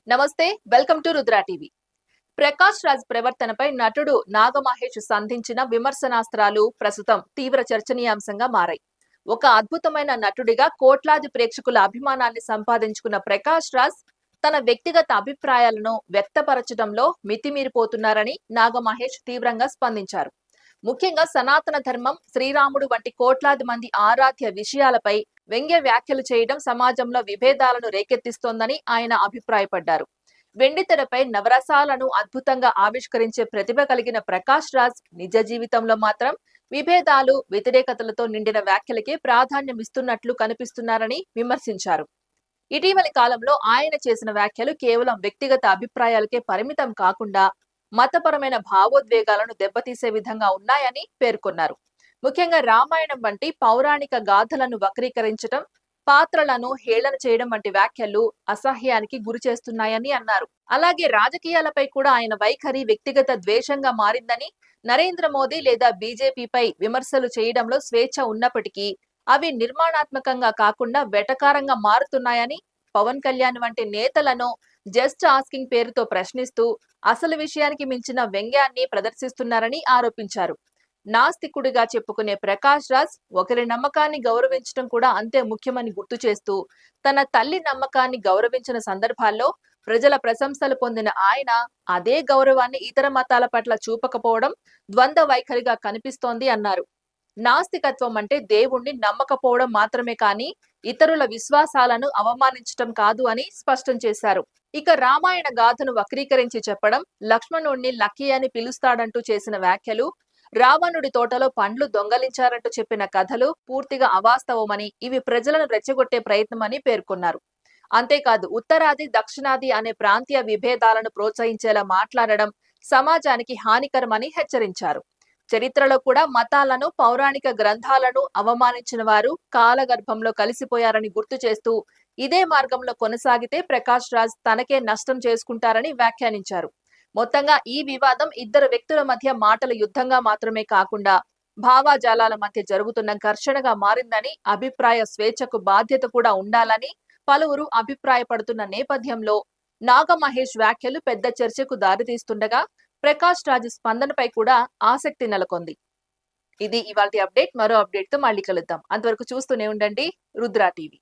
నమస్తే, welcome to Rudra TV. Prakash Raj ప్రవర్తనపై నటుడు నాగమహేష్ సంధించిన విమర్శనాస్త్రాలు ప్రస్తుతం తీవ్ర చర్చనీయాంశంగా మారాయి. ఒక అద్భుతమైన నటుడిగా కోట్లాది ప్రేక్షకుల అభిమానాన్ని సంపాదించుకున్న ప్రకాష్ రాజ్ తన వ్యక్తిగత అభిప్రాయాలను వ్యక్తపరచడంలో మితిమీరిపోతున్నారని నాగమహేష్ తీవ్రంగా స్పందించారు. ముఖ్యంగా సనాతన ధర్మం, శ్రీరాముడు వంటి కోట్లాది మంది ఆరాధ్య విషయాలపై వ్యంగ్య వ్యాఖ్యలు చేయడం సమాజంలో విభేదాలను రేకెత్తిస్తోందని ఆయన అభిప్రాయపడ్డారు. వెండితెరపై నవరసాలను అద్భుతంగా ఆవిష్కరించే ప్రతిభ కలిగిన ప్రకాష్ రాజ్ నిజ జీవితంలో మాత్రం విభేదాలు, వ్యతిరేకతలతో నిండిన వ్యాఖ్యలకే ప్రాధాన్యమిస్తున్నట్లు కనిపిస్తున్నారని విమర్శించారు. ఇటీవలి కాలంలో ఆయన చేసిన వ్యాఖ్యలు కేవలం వ్యక్తిగత అభిప్రాయాలకే పరిమితం కాకుండా మతపరమైన భావోద్వేగాలను దెబ్బతీసే విధంగా ఉన్నాయని పేర్కొన్నారు. ముఖ్యంగా రామాయణం వంటి పౌరాణిక గాథలను వక్రీకరించడం, పాత్రలను హేళన చేయడం వంటి వ్యాఖ్యలు అసహ్యానికి గురి చేస్తున్నాయని అన్నారు. అలాగే రాజకీయాలపై కూడా ఆయన వైఖరి వ్యక్తిగత ద్వేషంగా మారిందని, నరేంద్ర మోదీ లేదా బీజేపీపై విమర్శలు చేయడంలో స్వేచ్ఛ ఉన్నప్పటికీ అవి నిర్మాణాత్మకంగా కాకుండా వెటకారంగా మారుతున్నాయని, పవన్ కళ్యాణ్ వంటి నేతలను జస్ట్ ఆస్కింగ్ పేరుతో ప్రశ్నిస్తూ అసలు విషయానికి మించిన వ్యంగ్యాన్ని ప్రదర్శిస్తున్నారని ఆరోపించారు. నాస్తికుడిగా చెప్పుకునే ప్రకాష్ రాజ్ ఒకరి నమ్మకాన్ని గౌరవించడం కూడా అంతే ముఖ్యమని గుర్తు చేస్తూ, తన తల్లి నమ్మకాన్ని గౌరవించిన సందర్భాల్లో ప్రజల ప్రశంసలు పొందిన ఆయన అదే గౌరవాన్ని ఇతర మతాల పట్ల చూపకపోవడం ద్వంద్వ వైఖరిగా కనిపిస్తోంది అన్నారు. నాస్తికత్వం అంటే దేవుణ్ణి నమ్మకపోవడం మాత్రమే కాని ఇతరుల విశ్వాసాలను అవమానించటం కాదు అని స్పష్టం చేశారు. ఇక రామాయణ గాథను వక్రీకరించి చెప్పడం, లక్ష్మణుణ్ణి లక్కీ అని పిలుస్తాడంటూ చేసిన వ్యాఖ్యలు, రావణుడి తోటలో పండ్లు దొంగలించారంటూ చెప్పిన కథలు పూర్తిగా అవాస్తవమని, ఇవి ప్రజలను రెచ్చగొట్టే ప్రయత్నమని పేర్కొన్నారు. అంతేకాదు ఉత్తరాది, దక్షిణాది అనే ప్రాంతీయ విభేదాలను ప్రోత్సహించేలా మాట్లాడడం సమాజానికి హానికరమని హెచ్చరించారు. చరిత్రలో కూడా మతాలను, పౌరాణిక గ్రంథాలను అవమానించిన వారు కాలగర్భంలో కలిసిపోయారని గుర్తు చేస్తూ, ఇదే మార్గంలో కొనసాగితే ప్రకాష్ రాజ్ తనకే నష్టం చేసుకుంటారని వ్యాఖ్యానించారు. మొత్తంగా ఈ వివాదం ఇద్దరు వ్యక్తుల మధ్య మాటల యుద్ధంగా మాత్రమే కాకుండా భావాజాలాల మధ్య జరుగుతున్న ఘర్షణగా మారిందని, అభిప్రాయ స్వేచ్ఛకు బాధ్యత కూడా ఉండాలని పలువురు అభిప్రాయపడుతున్న నేపథ్యంలో నాగమహేష్ వ్యాఖ్యలు పెద్ద చర్చకు దారితీస్తుండగా ప్రకాష్ రాజ్ స్పందనపై కూడా ఆసక్తి నెలకొంది. ఇది ఇవాల్టి అప్డేట్. మరో అప్డేట్ తో మళ్ళీ కలుద్దాం. అంతవరకు చూస్తూనే ఉండండి రుద్రా టీవీ.